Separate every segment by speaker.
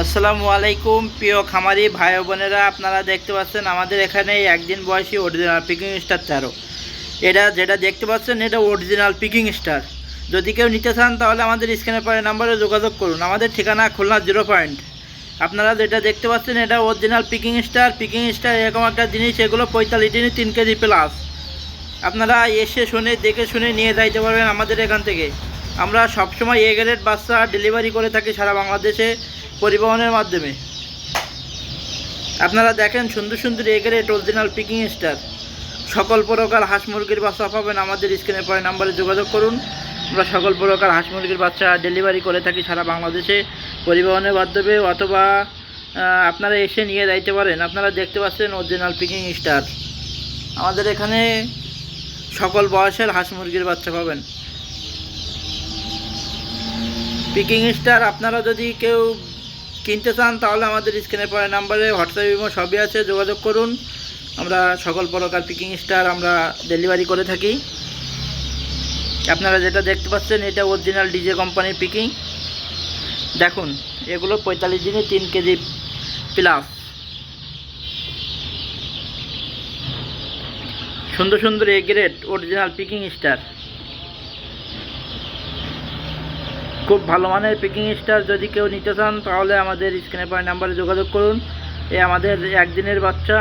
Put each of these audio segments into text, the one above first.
Speaker 1: আসসালামু আলাইকুম প্রিয় খামারি ভাই বোনেরা, আপনারা দেখতে পাচ্ছেন আমাদের এখানে একদিন বয়সী অরিজিনাল পিকিং স্টার 13। এটা যেটা দেখতে পাচ্ছেন এটা অরিজিনাল পিকিং স্টার। যদি কেউ নিতে চান তাহলে আমাদের স্ক্রিনে পরে নাম্বারে যোগাযোগ করুন। আমাদের ঠিকানা খুলনা 0 পয়েন্ট। আপনারা যেটা দেখতে পাচ্ছেন এটা original Peking star. Peking star এরকম একটা জিনিস, এগুলো 45 দিনে 3 কেজি প্লাস। আপনারা এসে শুনে দেখে শুনে নিয়ে যাইতে পারবেন আমাদের এখান থেকে। আমরা সবসময় এ গ্রেড বাচ্চা ডেলিভারি করে থাকি সারা বাংলাদেশে পরিবহনের মাধ্যমে। আপনারা দেখেন সুন্দর সুন্দর A grade original Peking star. সকল প্রকার হাঁস মুরগির বাচ্চা পাবেন আমাদের স্ক্রিনে পরে নাম্বারে যোগাযোগ করুন। আমরা সকল প্রকার হাঁস মুরগির বাচ্চা ডেলিভারি করে থাকি সারা বাংলাদেশে পরিবহনের মাধ্যমে, অথবা আপনারা এসে নিয়ে যাইতে পারেন। আপনারা দেখতে পাচ্ছেন অরিজিনাল পিকিং স্টার। আমাদের এখানে সকল বয়সের হাঁস মুরগির বাচ্চা পাবেন। পিকিং স্টার আপনারা যদি কেউ কিনতে চান তাহলে আমাদের স্ক্রিনে পরে নাম্বারে হোয়াটসঅ্যাপ ইমো সবই আছে, যোগাযোগ করুন। আমরা সকল প্রকার পিকিং স্টার আমরা ডেলিভারি করে থাকি। আপনারা যেটা দেখতে পাচ্ছেন এটা অরিজিনাল ডিজে কোম্পানির পিকিং। দেখুন এগুলো 45 দিনে 3 কেজি প্লাস। সুন্দর সুন্দর A grade original Peking star, খুব ভালো মানের পিকিং স্টার। যদি কেউ নিতে চান তাহলে আমাদের স্ক্রিনে পরে নাম্বারে যোগাযোগ করুন। আমাদের একদিনের বাচ্চা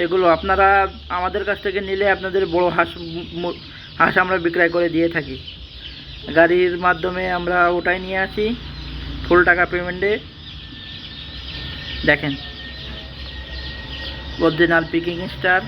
Speaker 1: এগুলো আপনারা আমাদের কাছ থেকে নিলে আপনাদের বড় হাঁস আমরা বিক্রয় করে দিয়ে থাকি। গাড়ির মাধ্যমে আমরা ওটাই নিয়ে আসি ফুল টাকা পেমেন্টে। দেখেন অরিজিনাল পিকিং স্টার।